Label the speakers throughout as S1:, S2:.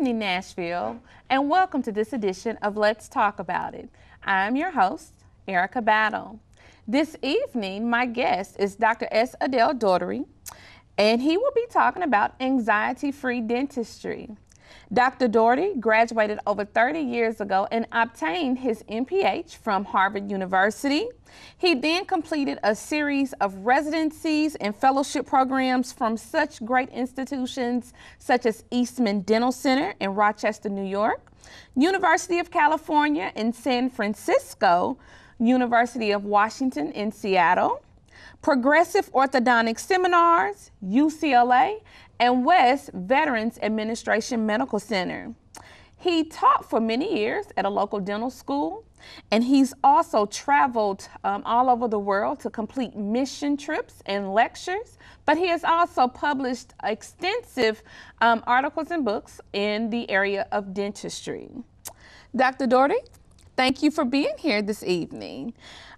S1: evening, Nashville, and welcome to this edition of Let's Talk About It. I'm your host, Erica Battle. This evening, my guest is Dr. S. Adele Daugherty, and he will be talking about anxiety-free dentistry. Dr. Daugherty graduated over 30 years ago and obtained his MPH from Harvard University. He then completed a series of residencies and fellowship programs from such great institutions such as Eastman Dental Center in Rochester, New York, University of California in San Francisco, University of Washington in Seattle, Progressive Orthodontic Seminars, UCLA, and West Veterans Administration Medical Center. He taught for many years at a local dental school, and he's also traveled all over the world to complete mission trips and lectures, but he has also published extensive articles and books in the area of dentistry. Dr. Daugherty, thank you for being here this evening.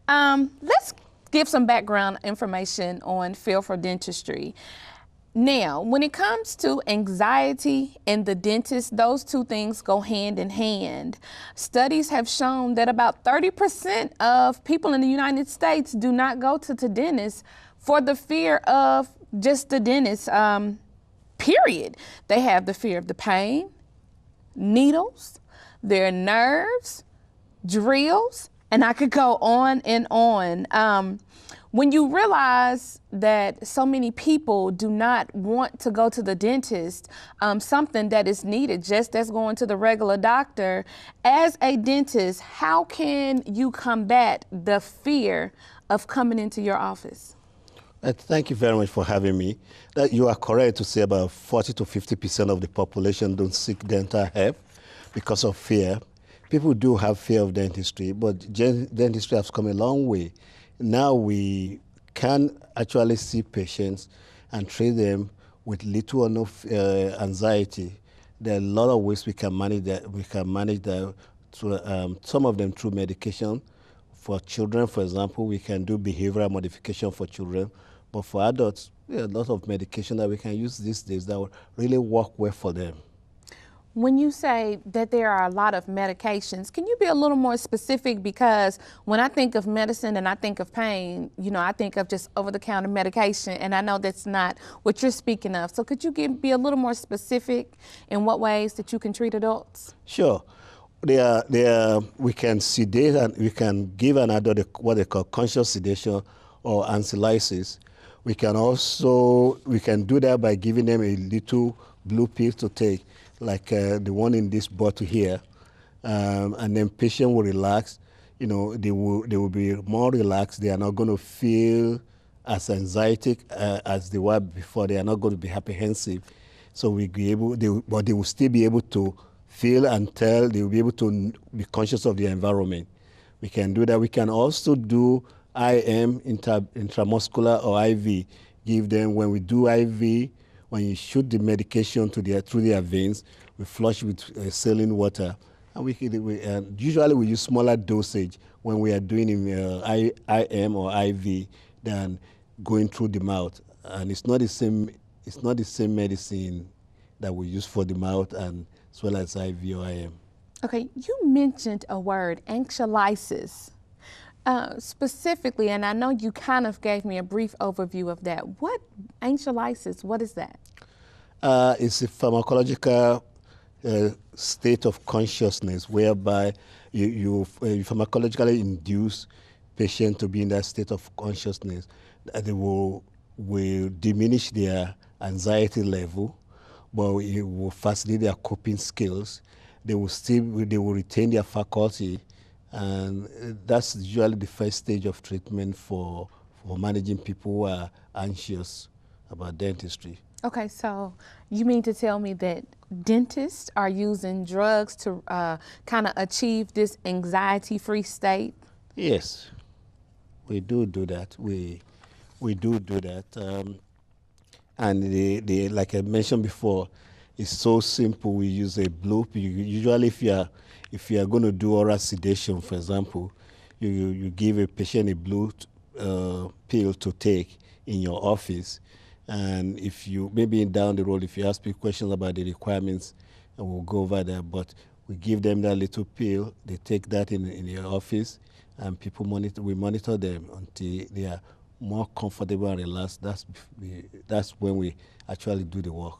S1: Let's give some background information on Feel for Dentistry. Now, when it comes to anxiety and the dentist, those two things go hand in hand. Studies have shown that about 30% of people in the United States do not go to the dentist for the fear of just the dentist, period. They have the fear of the pain, needles, their nerves, drills, and I could go on and on. When you realize that so many people do not want to go to the dentist, something that is needed just as going to the regular doctor, as a dentist, how can you combat the fear of coming into your office?
S2: Thank you very much for having me. You are correct to say about 40 to 50% of the population don't seek dental help because of fear. People do have fear of dentistry, but dentistry has come a long way. Now we can actually see patients and treat them with little or no anxiety. There are a lot of ways we can manage that. We can manage that through, some of them through medication. For children, for example, we can do behavioral modification for children. But for adults, there are a lot of medication that we can use these days that will really work well for them.
S1: When you say that there are a lot of medications, can you be a little more specific? Because when I think of medicine and I think of pain, you know, I think of just over-the-counter medication, and I know that's not what you're speaking of. So could you be a little more specific in what ways that you can treat adults?
S2: Sure. We can sedate and we can give an adult what they call conscious sedation or anxiolysis. We can do that by giving them a little blue pill to take, like the one in this bottle here, and then patient will relax. You know, they will be more relaxed. They are not going to feel as anxiety as they were before. They are not going to be apprehensive. So but they will still be able to feel and tell. They will be able to be conscious of their environment. We can do that. We can also do IM, intramuscular or IV. Give them, when we do IV, when you shoot the medication through their veins, we flush with saline water. And usually we use smaller dosage when we are doing IM or IV than going through the mouth. And it's not the same medicine that we use for the mouth and as well as IV or IM.
S1: Okay, you mentioned a word, anxiolysis. Specifically, and I know you kind of gave me a brief overview of that. What anxiolysis, what is that?
S2: It's a pharmacological state of consciousness whereby you pharmacologically induce patients to be in that state of consciousness. They will diminish their anxiety level, but it will facilitate their coping skills. They will retain their faculty. And that's usually the first stage of treatment for managing people who are anxious about dentistry.
S1: Okay, so you mean to tell me that dentists are using drugs to kind of achieve this anxiety-free state?
S2: Yes, we do that. We do that. And like I mentioned before, it's so simple. We use a blue pill. Usually, if you are going to do oral sedation, for example, you give a patient a blue pill to take in your office, and if you maybe down the road, if you ask me questions about the requirements, and we'll go over there. But we give them that little pill. They take that in their office, and we monitor them until they are more comfortable and relaxed. That's when we actually do the work.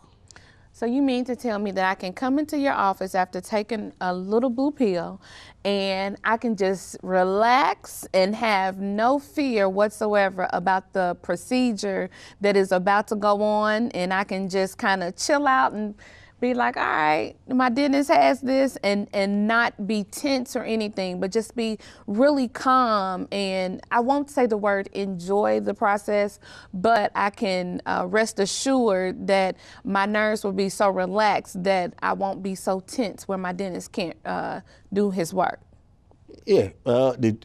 S1: So you mean to tell me that I can come into your office after taking a little blue pill and I can just relax and have no fear whatsoever about the procedure that is about to go on, and I can just kind of chill out and be like, all right, my dentist has this, and not be tense or anything, but just be really calm. And I won't say the word enjoy the process, but I can rest assured that my nerves will be so relaxed that I won't be so tense where my dentist can't do his work.
S2: Yeah,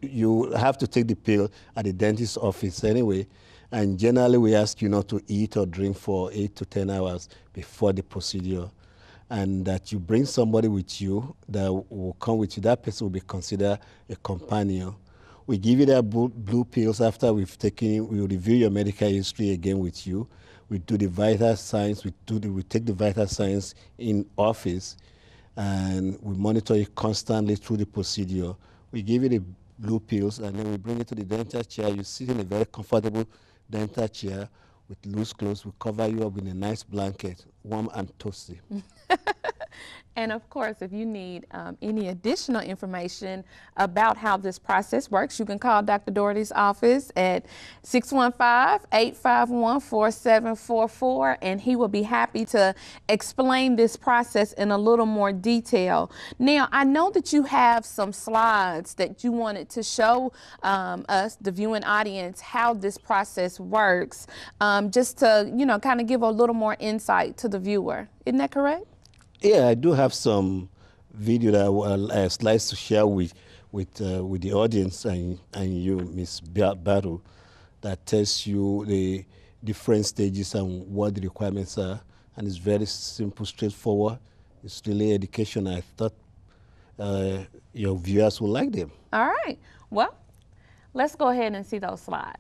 S2: you have to take the pill at the dentist's office anyway. And generally, we ask you not to eat or drink for 8 to 10 hours before the procedure. And that you bring somebody with you that will come with you. That person will be considered a companion. We give you that blue pills after we've taken. We will review your medical history again with you. We do the vital signs. We take the vital signs in office, and we monitor you constantly through the procedure. We give you the blue pills, and then we bring you to the dental chair. You sit in a very comfortable dental chair with loose clothes. We cover you up in a nice blanket, warm and toasty.
S1: And of course, if you need any additional information about how this process works, you can call Dr. Doherty's office at 615-851-4744, and he will be happy to explain this process in a little more detail. Now, I know that you have some slides that you wanted to show us, the viewing audience, how this process works, just to, kind of give a little more insight to the viewer. Isn't that correct?
S2: Yeah, I do have some video that slides to share with the audience and you, Ms. Battle, that tells you the different stages and what the requirements are. And it's very simple, straightforward. It's really education. I thought your viewers will like them.
S1: All right. Well, let's go ahead and see those slides.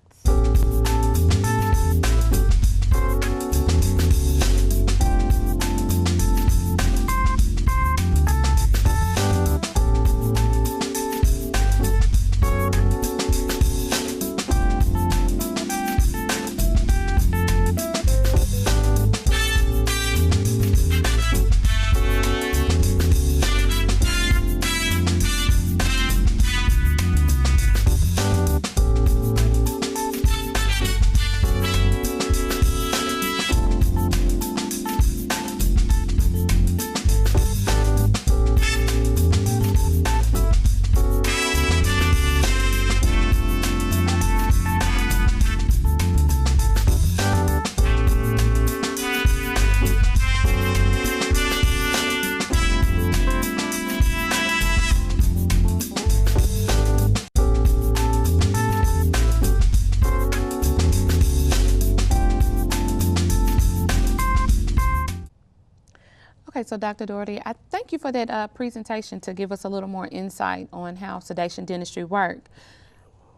S1: Okay, so Dr. Doherty, I thank you for that presentation to give us a little more insight on how sedation dentistry works.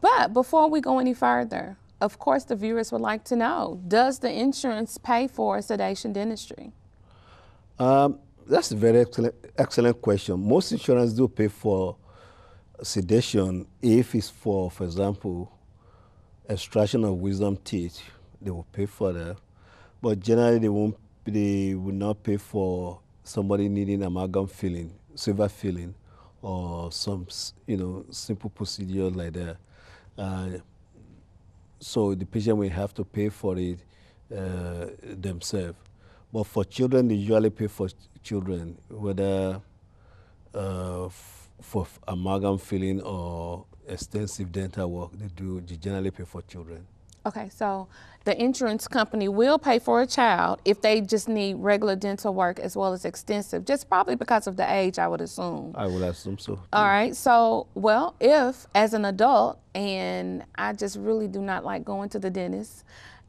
S1: But before we go any further, of course the viewers would like to know, does the insurance pay for sedation dentistry?
S2: That's a very excellent question. Most insurance do pay for sedation if it's for example, extraction of wisdom teeth. They will pay for that. But generally they will not pay for somebody needing amalgam filling, silver filling, or some simple procedure like that. So the patient will have to pay for it themselves. But for children, they usually pay for children, whether for amalgam filling or extensive dental work. They generally pay for children.
S1: Okay, so the insurance company will pay for a child if they just need regular dental work as well as extensive, just probably because of the age, I would assume.
S2: I would assume so.
S1: All right, so, well, if as an adult, and I just really do not like going to the dentist,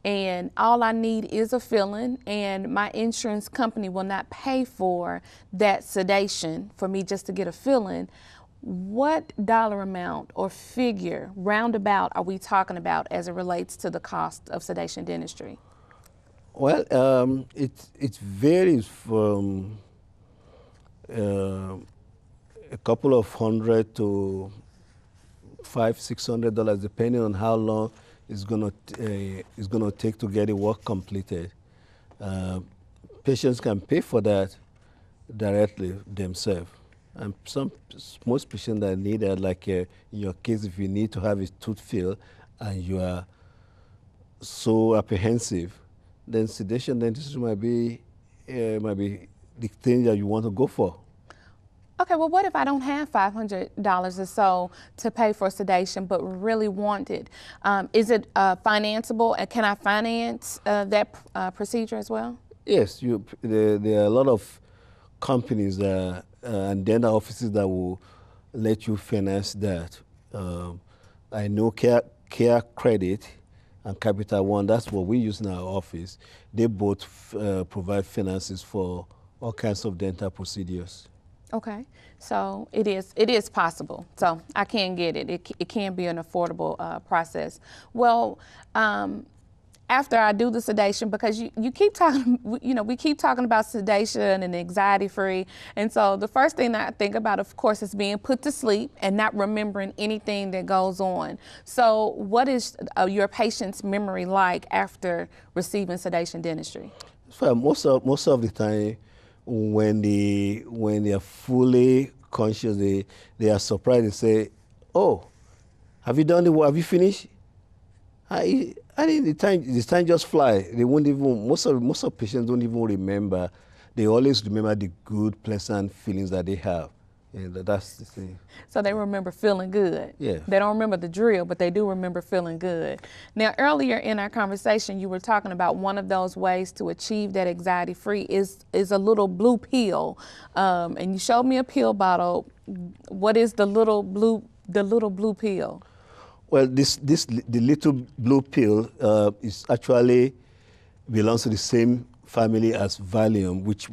S1: and all I need is a filling, and my insurance company will not pay for that sedation for me just to get a filling, what dollar amount or figure roundabout are we talking about as it relates to the cost of sedation dentistry?
S2: Well, it varies from a couple of $100 to $500-600, depending on how long it's gonna take to get the work completed. Patients can pay for that directly themselves. And most patients that need that, like in your case, if you need to have a tooth filled and you are so apprehensive, then sedation dentistry might be the thing that you want to go for.
S1: Okay, well, what if I don't have $500 or so to pay for sedation, but really want it? Is it financeable, and can I finance that procedure as well?
S2: Yes, there are a lot of companies and dental offices that will let you finance that. I know Care Credit and Capital One, that's what we use in our office. They both provide finances for all kinds of dental procedures.
S1: Okay, so it is possible. So I can get it. It can be an affordable process. Well, after I do the sedation, because you keep talking, we keep talking about sedation and anxiety free. And so the first thing that I think about, of course, is being put to sleep and not remembering anything that goes on. So what is your patient's memory like after receiving sedation dentistry?
S2: So most of the time, when they are fully conscious, they are surprised. They say, "Oh, have you done the work? Have you finished?" I think the time just fly. They won't even. Most of patients don't even remember. They always remember the good, pleasant feelings that they have. And that's the thing.
S1: So they remember feeling good.
S2: Yeah.
S1: They don't remember the drill, but they do remember feeling good. Now, earlier in our conversation, you were talking about one of those ways to achieve that anxiety free is a little blue pill, and you showed me a pill bottle. What is the little blue pill?
S2: Well, the little blue pill is actually belongs to the same family as Valium, which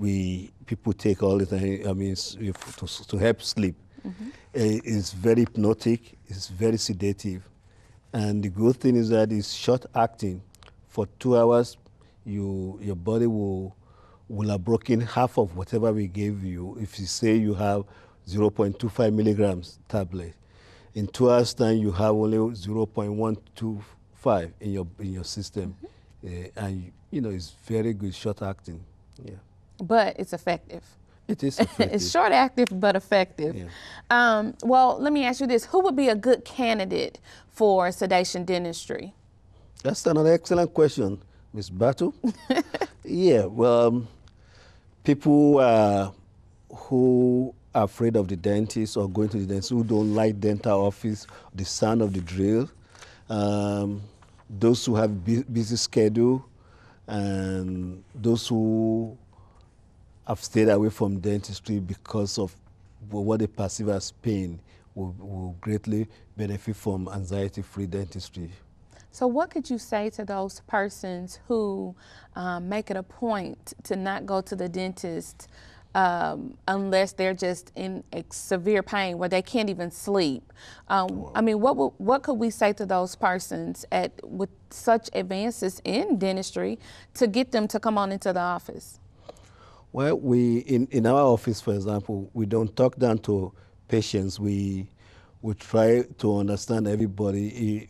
S2: people take all the time. I mean, to help sleep. Mm-hmm. It's very hypnotic. It's very sedative, and the good thing is that it's short acting. For 2 hours, your body will have broken half of whatever we gave you. If you say you have 0.25 milligrams tablet, in 2 hours' time you have only 0.125 in your system, and it's very good short acting. Yeah.
S1: But it's effective.
S2: It is effective.
S1: It's short active but effective. Yeah. Well, let me ask you this: who would be a good candidate for sedation dentistry?
S2: That's another excellent question, Ms. Batu. Yeah. Well, people who are afraid of the dentist or going to the dentist, who don't like dental office, the sound of the drill, those who have busy schedule, and those who have stayed away from dentistry because of what they perceive as pain will greatly benefit from anxiety-free dentistry.
S1: So what could you say to those persons who make it a point to not go to the dentist unless they're just in severe pain where they can't even sleep? I mean, what could we say to those persons with such advances in dentistry to get them to come on into the office?
S2: Well, in our office, for example, we don't talk down to patients. We try to understand everybody.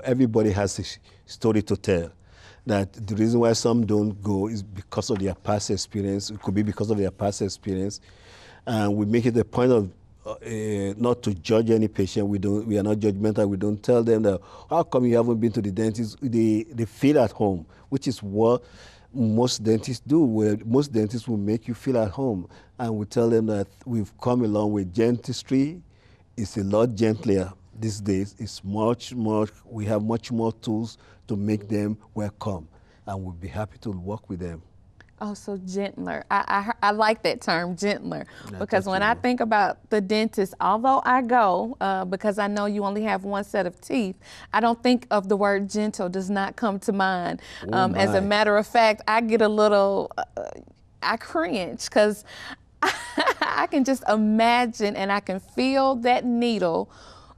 S2: Everybody has a story to tell. That the reason why some don't go is because of their past experience. It could be because of their past experience, and we make it a point of not to judge any patient. We are not judgmental. We don't tell them that, how come you haven't been to the dentist? They feel at home, which is what most dentists do. Where most dentists will make you feel at home, and we tell them that we've come along with dentistry. It's a lot gentler these days. It's much more. We have much more tools to make them welcome, and we'll be happy to work with them.
S1: Oh, so gentler. I like that term, gentler, because when I think about the dentist, although I go because I know you only have one set of teeth, I don't think of the word gentle. Does not come to mind. As a matter of fact, I get a little, I cringe because I can just imagine and I can feel that needle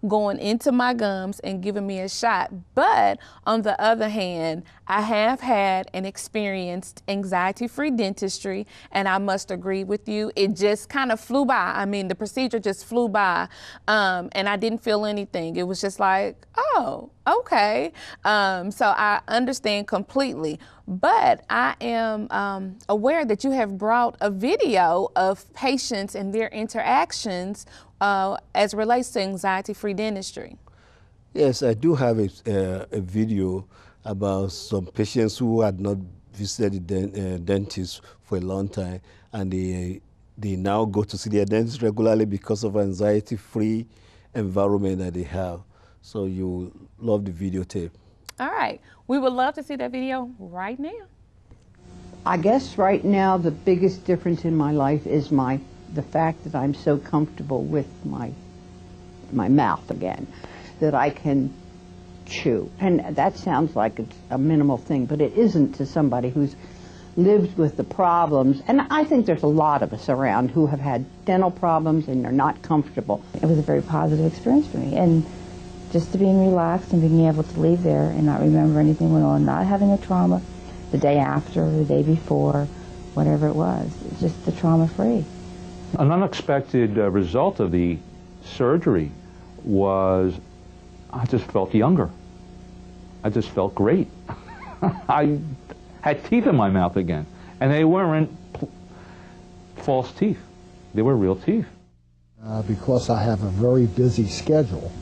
S1: going into my gums and giving me a shot. But on the other hand, I have had and experienced anxiety-free dentistry, and I must agree with you. It just kind of flew by. I mean, the procedure just flew by, and I didn't feel anything. It was just like, oh, okay. So I understand completely. But I am aware that you have brought a video of patients and their interactions as it relates to anxiety-free dentistry.
S2: Yes, I do have a video about some patients who had not visited the dentist for a long time, and they now go to see their dentist regularly because of anxiety-free environment that they have. So you love the videotape.
S1: All right, we would love to see that video right now.
S3: I guess right now the biggest difference in my life is the fact that I'm so comfortable with my mouth again, that I can chew. And that sounds like it's a minimal thing, but it isn't to somebody who's lived with the problems. And I think there's a lot of us around who have had dental problems and they're not comfortable.
S4: It was a very positive experience for me. And just to being relaxed and being able to leave there and not remember anything went on, not having a trauma the day after, the day before, whatever it was, just the trauma-free.
S5: An unexpected result of the surgery was I just felt younger. I just felt great. I had teeth in my mouth again, and they weren't false teeth. They were real teeth.
S6: Because I have a very busy schedule,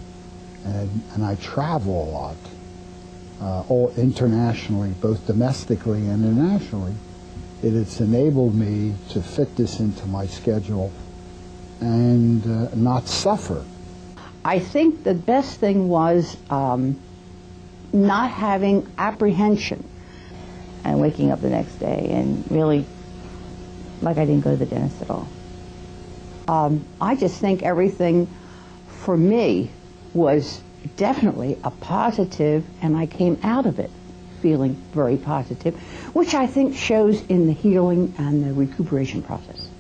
S6: and I travel a lot, all internationally, both domestically and internationally, it's enabled me to fit this into my schedule and not suffer.
S3: I think the best thing was not having apprehension.
S4: And waking up the next day and really, like I didn't go to the dentist at all.
S3: I just think everything for me was definitely a positive, and I came out of it feeling very positive, which I think shows in the healing and the recuperation process.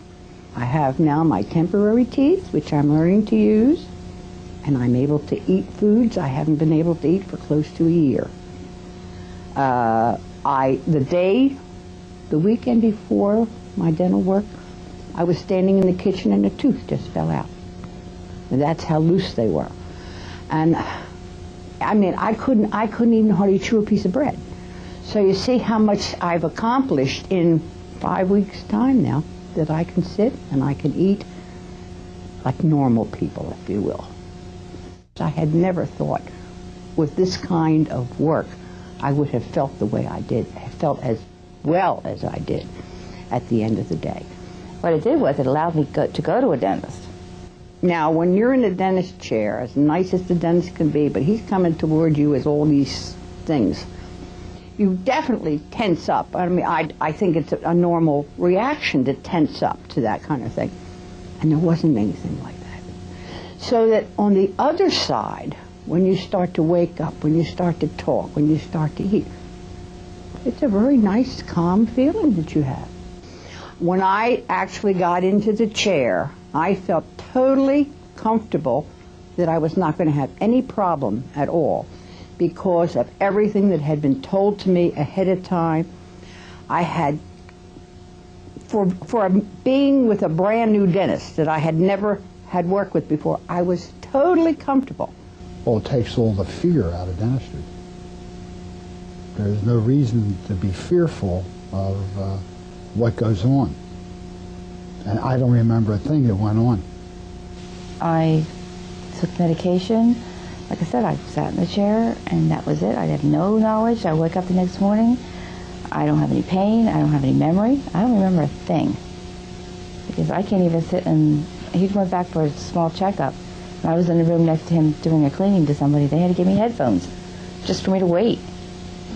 S3: I have now my temporary teeth, which I'm learning to use, and I'm able to eat foods I haven't been able to eat for close to a year. The weekend before my dental work, I was standing in the kitchen and a tooth just fell out. And that's how loose they were. And I mean, I couldn't even hardly chew a piece of bread. So you see how much I've accomplished in 5 weeks' time now, that I can sit and I can eat like normal people, if you will. I had never thought with this kind of work I would have felt the way I did, I felt as well as I did at the end of the day.
S4: What it did was it allowed me to go to a dentist.
S3: Now, when you're in a dentist chair, as nice as the dentist can be, but he's coming toward you with all these things, you definitely tense up. I mean, I think it's a normal reaction to tense up to that kind of thing. And there wasn't anything like that. So that on the other side, when you start to wake up, when you start to talk, when you start to eat, it's a very nice, calm feeling that you have. When I actually got into the chair, I felt totally comfortable that I was not going to have any problem at all because of everything that had been told to me ahead of time. I had, for being with a brand new dentist that I had never had worked with before, I was totally comfortable.
S6: Well, it takes all the fear out of dentistry. There's no reason to be fearful of what goes on. And I don't remember a thing that went on.
S4: I took medication. Like I said, I sat in the chair and that was it. I had no knowledge. I wake up the next morning. I don't have any pain. I don't have any memory. I don't remember a thing. Because I can't even sit and... He went back for a small checkup. I was in the room next to him doing a cleaning to somebody. They had to give me headphones just for me to wait,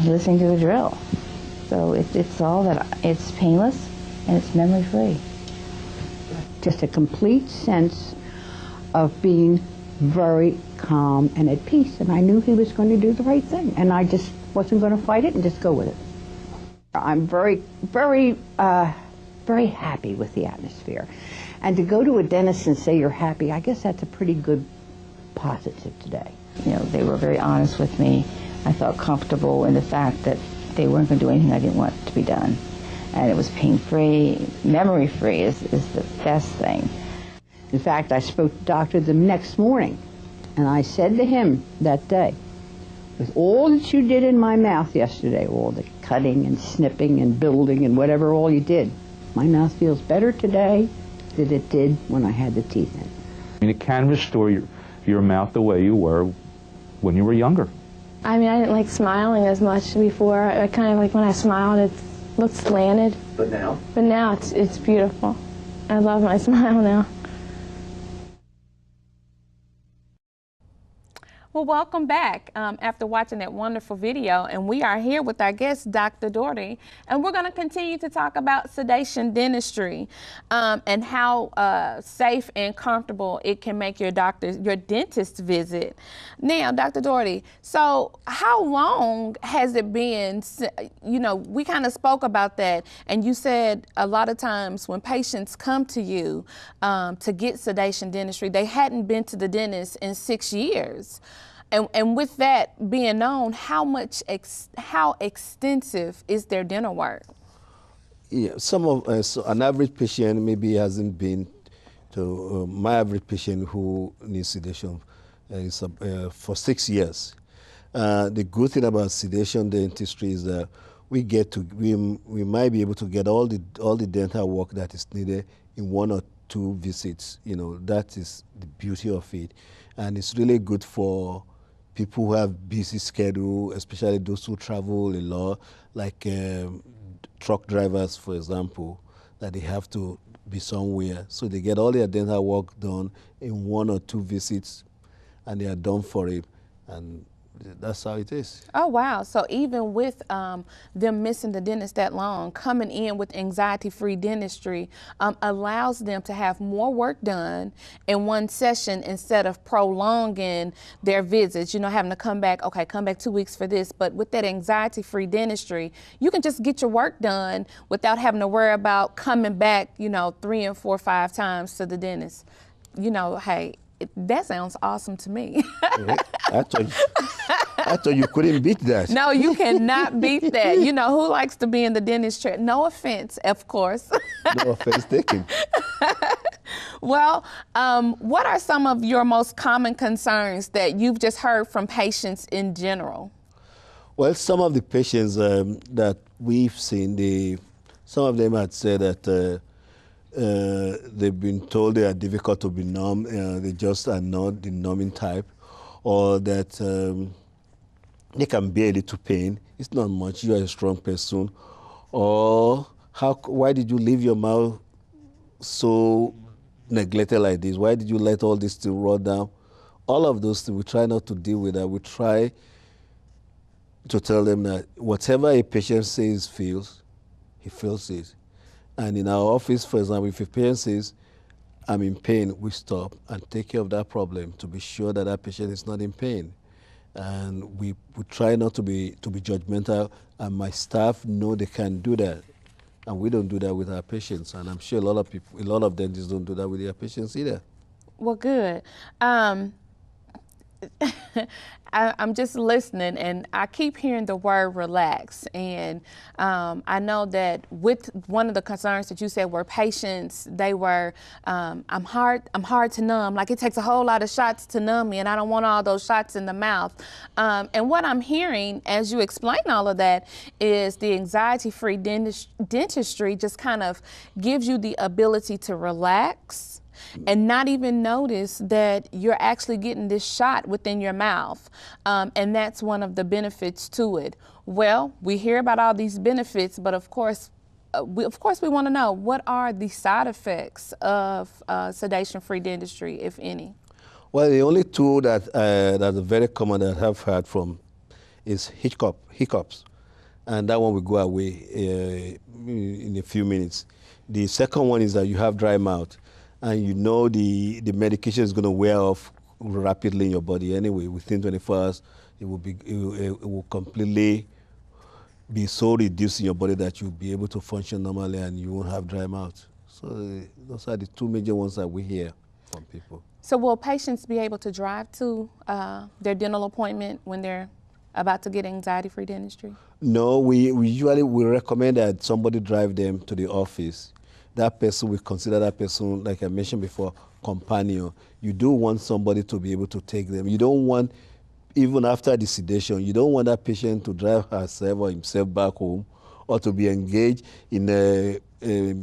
S4: listening to the drill. So it's all that, it's painless and it's memory-free.
S3: Just a complete sense of being very calm and at peace, and I knew he was going to do the right thing, and I just wasn't going to fight it and just go with it. I'm very, very, very happy with the atmosphere. And to go to a dentist and say you're happy, I guess that's a pretty good positive today.
S4: You know, they were very honest with me. I felt comfortable in the fact that they weren't going to do anything I didn't want to be done. And it was pain-free, memory-free is the best thing.
S3: In fact, I spoke to the doctor the next morning, and I said to him that day, with all that you did in my mouth yesterday, all the cutting and snipping and building and whatever all you did, my mouth feels better today than it did when I had the teeth in.
S5: I mean, it can restore your mouth the way you were when you were younger.
S7: I mean, I didn't like smiling as much before. I kind of like when I smiled, it looked slanted.
S2: But now?
S7: But now it's beautiful. I love my smile now.
S1: Well, welcome back after watching that wonderful video, and we are here with our guest, Dr. Doherty, and we're going to continue to talk about sedation dentistry and how safe and comfortable it can make your dentist visit. Now, Dr. Doherty, so how long has it been, you know, we kind of spoke about that, and you said a lot of times when patients come to you to get sedation dentistry, they hadn't been to the dentist in 6 years. And with that being known, how extensive is their dental work?
S2: Yeah, so an average patient maybe hasn't been to my average patient who needs sedation is for 6 years. The good thing about sedation dentistry is that we might be able to get all the dental work that is needed in 1 or 2 visits. You know, that is the beauty of it, and it's really good for people who have busy schedule, especially those who travel a lot, like truck drivers, for example, that they have to be somewhere. So they get all their dental work done in 1 or 2 visits, and they are done for it. And that's how it is.
S1: Oh, wow. So even with them missing the dentist that long, coming in with anxiety-free dentistry allows them to have more work done in one session instead of prolonging their visits, you know, having to come back 2 weeks for this. But with that anxiety-free dentistry, you can just get your work done without having to worry about coming back, you know, 3 and 4 or 5 times to the dentist. You know, hey, that sounds awesome to me.
S2: I thought you couldn't beat that.
S1: No, you cannot beat that. You know, who likes to be in the dentist chair? No offense, of course.
S2: No offense taken.
S1: Well, what are some of your most common concerns that you've just heard from patients in general?
S2: Well, some of the patients that we've seen, some of them had said that they've been told they are difficult to be numb, they just are not the numbing type, or that they can bear a little pain. It's not much, you are a strong person. Or why did you leave your mouth so neglected like this? Why did you let all this thing roll down? All of those things, we try not to deal with that. We try to tell them that whatever a patient says, he feels it. And in our office, for example, if a patient says, I'm in pain, we stop and take care of that problem to be sure that that patient is not in pain. And we try not to be judgmental, and my staff know they can do that. And we don't do that with our patients. And I'm sure a lot of dentists don't do that with their patients either.
S1: Well, good. I'm just listening, and I keep hearing the word relax. And I know that with one of the concerns that you said were patients, they were, I'm hard to numb. Like it takes a whole lot of shots to numb me, and I don't want all those shots in the mouth. And what I'm hearing as you explain all of that is the anxiety-free dentistry just kind of gives you the ability to relax and not even notice that you're actually getting this shot within your mouth. And that's one of the benefits to it. Well, we hear about all these benefits, but of course we want to know, what are the side effects of sedation-free dentistry, if any?
S2: Well, the only two that are very common that I've heard from is hiccups. And that one will go away in a few minutes. The second one is that you have dry mouth. And you know the medication is going to wear off rapidly in your body anyway. Within 24 hours, it will completely be so reduced in your body that you'll be able to function normally and you won't have dry mouth. So those are the two major ones that we hear. from people.
S1: So will patients be able to drive to their dental appointment when they're about to get anxiety-free dentistry?
S2: No, we usually recommend that somebody drive them to the office. That person, we consider that person, like I mentioned before, companion. You do want somebody to be able to take them. You don't want, even after the sedation, you don't want that patient to drive herself or himself back home, or to be engaged in a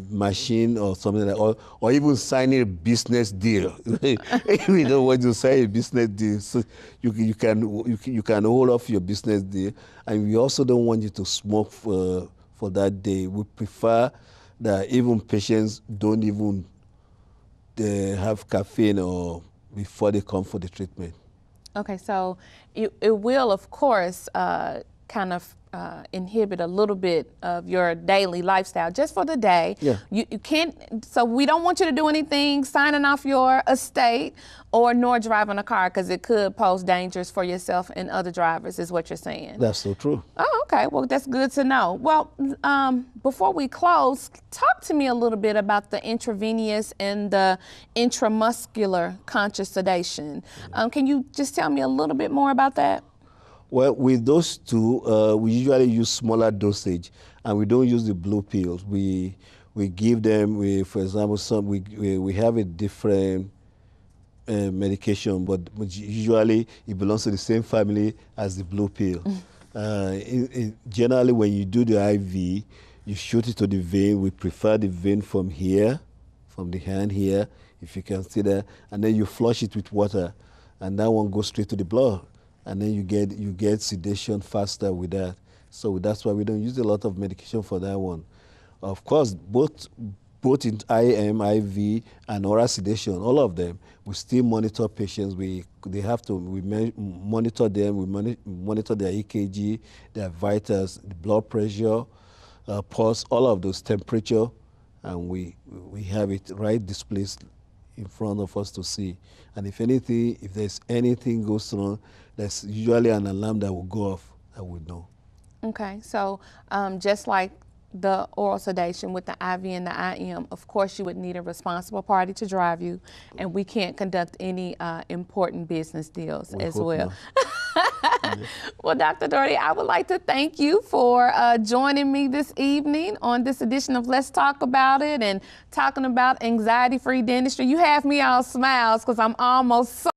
S2: machine or something like that, or even signing a business deal. We don't want to sign a business deal. So you can hold off your business deal, and we also don't want you to smoke for that day. We prefer that even patients don't even have caffeine or before they come for the treatment.
S1: Okay, so it will, of course, kind of inhibit a little bit of your daily lifestyle just for the day.
S2: Yeah.
S1: You can't, so we don't want you to do anything signing off your estate or nor driving a car, because it could pose dangers for yourself and other drivers, is what you're saying.
S2: That's so true.
S1: Oh, okay. Well, that's good to know. Well, before we close, talk to me a little bit about the intravenous and the intramuscular conscious sedation. Can you just tell me a little bit more about that?
S2: Well, with those two, we usually use smaller dosage, and we don't use the blue pills. We give them, for example, we have a different medication, but usually it belongs to the same family as the blue pill. Generally, when you do the IV, you shoot it to the vein. We prefer the vein from here, from the hand here, if you can see that, and then you flush it with water, and that one goes straight to the blood, and then you get sedation faster with that. So that's why we don't use a lot of medication for that one. Of course, both in IM, IV, and oral sedation, all of them, we still monitor patients. We monitor them. We monitor their EKG, their vitals, the blood pressure, pulse, all of those, temperature, and we have it right displayed in front of us to see. And if there's anything goes wrong, there's usually an alarm that will go off, and we know.
S1: Okay, so just like the oral sedation with the IV and the IM, of course you would need a responsible party to drive you, and we can't conduct any important business deals as well. Well, Dr. Doherty, I would like to thank you for joining me this evening on this edition of Let's Talk About It and talking about anxiety-free dentistry. You have me all smiles because I'm almost so